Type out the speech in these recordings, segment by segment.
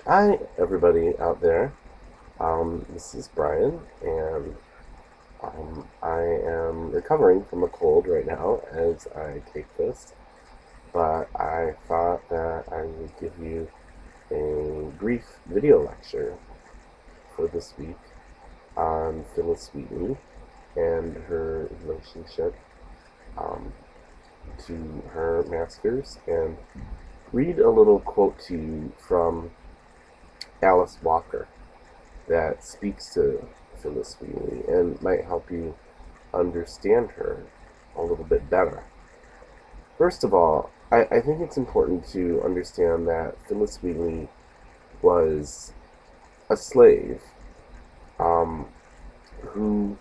Hi, everybody out there. This is Brian, and I am recovering from a cold right now as I take this. But I thought that I would give you a brief video lecture for this week on Phillis Wheatley and her relationship um, to her masters, and read a little quote to you from Alice Walker that speaks to Phillis Wheatley and might help you understand her a little bit better. First of all, I think it's important to understand that Phillis Wheatley was a slave um, who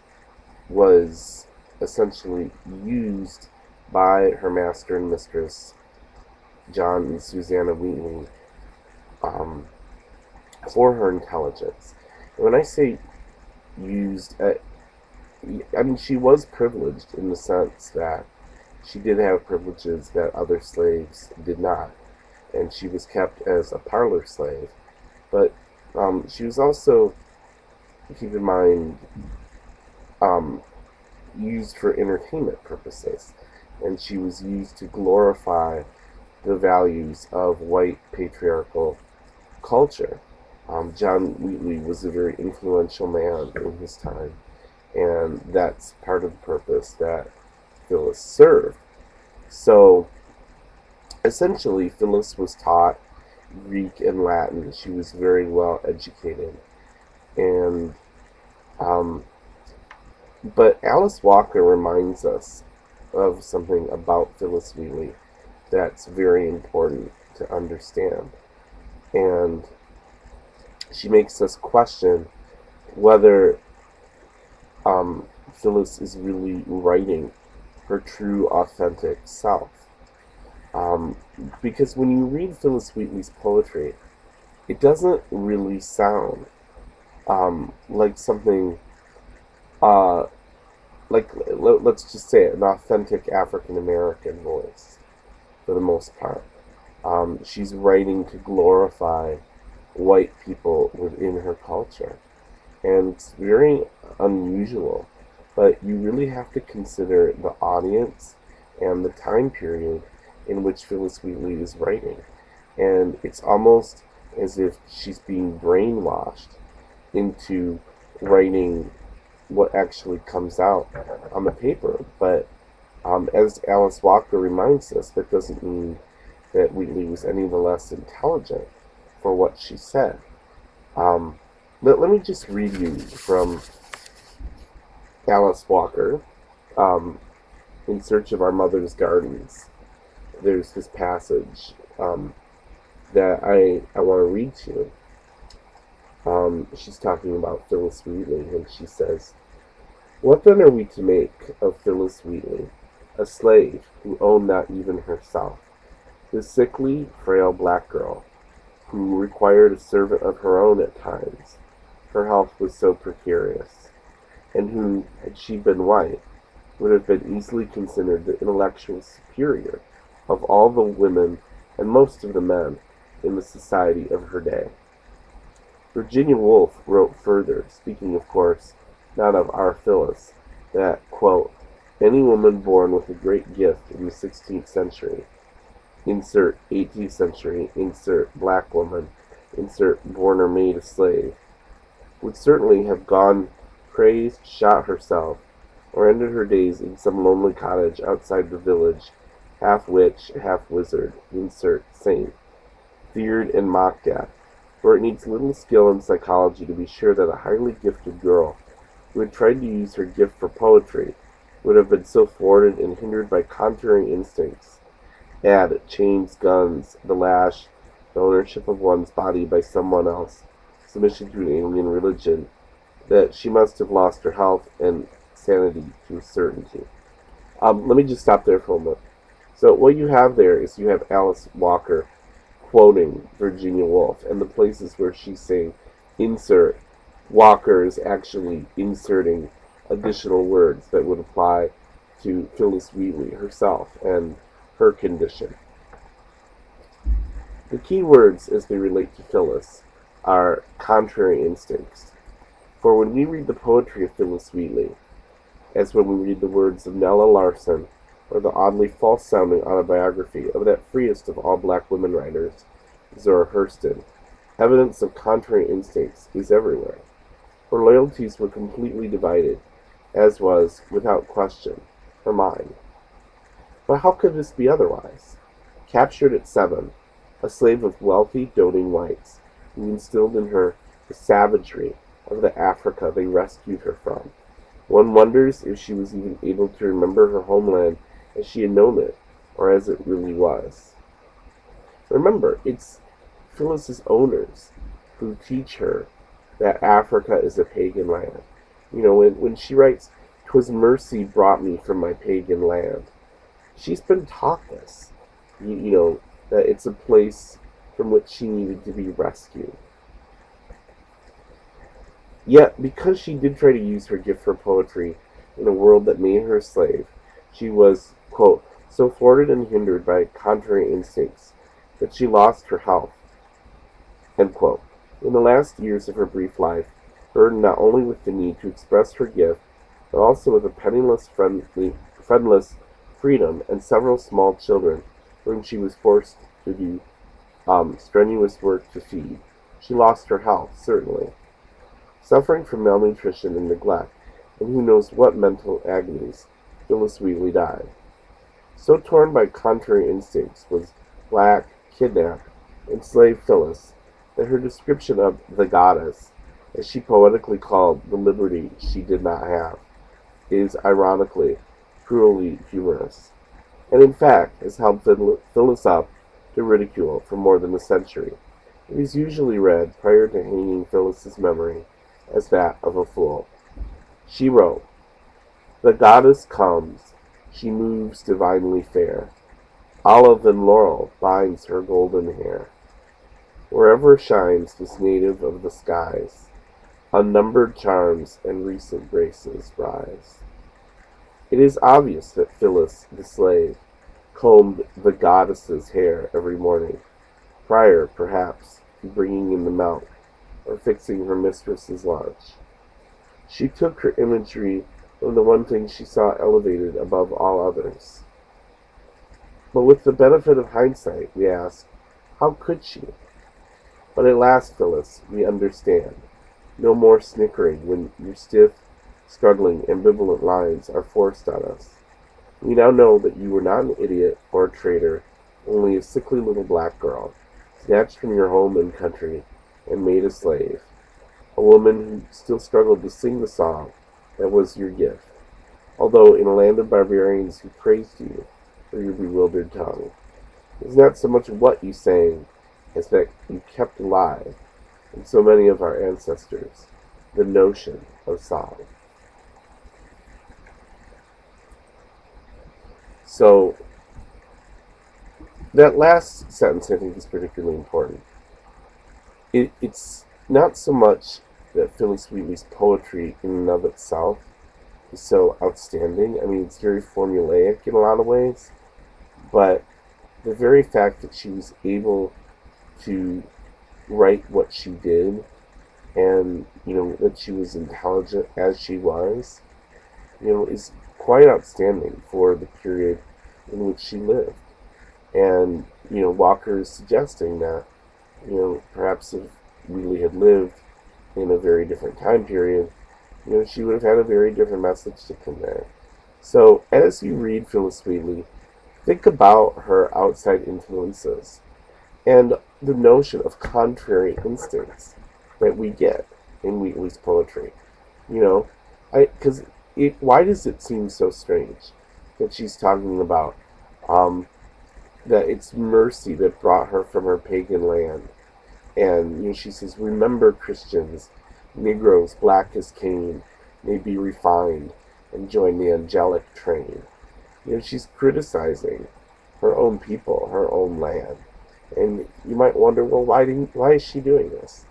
was essentially used by her master and mistress, John and Susanna Wheatley, um, for her intelligence. And when I say used, I mean, she was privileged in the sense that she did have privileges that other slaves did not, and she was kept as a parlor slave. But she was also, keep in mind, um, used for entertainment purposes, and she was used to glorify the values of white patriarchal culture. John Wheatley was a very influential man in his time, and that's part of the purpose that Phillis served. So essentially, Phillis was taught Greek and Latin. She was very well educated, and um, but Alice Walker reminds us of something about Phillis Wheatley that's very important to understand, and she makes us question whether Phillis is really writing her true, authentic self. Um, because when you read Phillis Wheatley's poetry, it doesn't really sound like something, uh, let's just say it, an authentic African American voice for the most part. She's writing to glorify white people within her culture, and it's very unusual. But you really have to consider the audience and the time period in which Phillis Wheatley is writing. And it's almost as if she's being brainwashed into writing what actually comes out on the paper. But as Alice Walker reminds us, that doesn't mean that Wheatley was any the less intelligent for what she said. Um, let me just read you from Alice Walker, um, In Search of Our Mother's Gardens. There's this passage that I want to read to you. She's talking about Phillis Wheatley, and she says, "What then are we to make of Phillis Wheatley, a slave who owned not even herself, the sickly, frail black girl, who required a servant of her own at times, her health was so precarious, and who, had she been white, would have been easily considered the intellectual superior of all the women and most of the men in the society of her day." Virginia Woolf wrote further, speaking, of course, not of our Phillis, that, quote, "Any woman born with a great gift in the 16th century, insert 18th century, insert black woman, insert born or made a slave, would certainly have gone crazed, shot herself, or ended her days in some lonely cottage outside the village, half witch, half wizard, insert saint, feared and mocked at, for it needs little skill in psychology to be sure that a highly gifted girl who had tried to use her gift for poetry would have been so thwarted and hindered by contrary instincts, add chains, guns, the lash, the ownership of one's body by someone else, submission to an alien religion, that she must have lost her health and sanity to a certainty." Let me just stop there for a moment. So what you have there is you have Alice Walker quoting Virginia Woolf, and the places where she's saying insert, Walker is actually inserting additional words that would apply to Phillis Wheatley herself and her condition. The key words as they relate to Phillis our contrary instincts. For when we read the poetry of Phillis Wheatley, as when we read the words of Nella Larson, or the oddly false-sounding autobiography of that freest of all black women writers, Zora Hurston, evidence of contrary instincts is everywhere. Her loyalties were completely divided, as was, without question, her mind. But how could this be otherwise? Captured at 7, a slave of wealthy, doting whites, who instilled in her the savagery of the Africa they rescued her from. One wonders if she was even able to remember her homeland as she had known it, or as it really was. Remember, it's Phyllis's owners who teach her that Africa is a pagan land. When she writes, "'Twas mercy brought me from my pagan land," she's been taught this. That it's a place from which she needed to be rescued. Yet, because she did try to use her gift for poetry in a world that made her a slave, she was, quote, so thwarted and hindered by contrary instincts that she lost her health, end quote. In the last years of her brief life, burdened not only with the need to express her gift, but also with a penniless, friendless freedom and several small children whom she was forced to do strenuous work to feed, she lost her health, certainly. Suffering from malnutrition and neglect, and who knows what mental agonies, Phillis Wheatley died. So torn by contrary instincts was black, kidnapped, enslaved Phillis that her description of the goddess, as she poetically called the liberty she did not have, is ironically, cruelly humorous, and in fact has held Phillis up to ridicule for more than a century. It is usually read prior to hanging Phyllis's memory as that of a fool. She wrote, "The goddess comes, she moves divinely fair, olive and laurel binds her golden hair. Wherever shines this native of the skies, unnumbered charms and recent graces rise." It is obvious that Phyllis, the slave, combed the goddess's hair every morning, prior, perhaps, to bringing in the milk or fixing her mistress's lunch. She took her imagery from the one thing she saw elevated above all others. But with the benefit of hindsight, we ask, how could she? But at last, Phyllis, we understand. No more snickering when your stiff, struggling, ambivalent lines are forced on us. We now know that you were not an idiot or a traitor, only a sickly little black girl, snatched from your home and country and made a slave, a woman who still struggled to sing the song that was your gift, although in a land of barbarians who praised you for your bewildered tongue. It is not so much what you sang as that you kept alive, in so many of our ancestors, the notion of song. So, that last sentence I think is particularly important. It's not so much that Phillis Wheatley's poetry in and of itself is so outstanding. I mean, it's very formulaic in a lot of ways, but the very fact that she was able to write what she did, and that she was intelligent as she was, is quite outstanding for the period in which she lived. And Walker is suggesting that perhaps if Wheatley had lived in a very different time period, she would have had a very different message to convey. So as you read Phillis Wheatley, think about her outside influences and the notion of contrary instincts that we get in Wheatley's poetry. Because why does it seem so strange that she's talking about that it's mercy that brought her from her pagan land? And she says, remember Christians, Negroes black as Cain, may be refined and join the angelic train. She's criticizing her own people, her own land. And you might wonder, well, why is she doing this?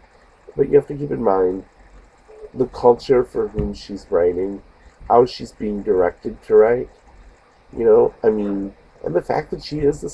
But you have to keep in mind the culture for whom she's writing, how she's being directed to write, and the fact that she is a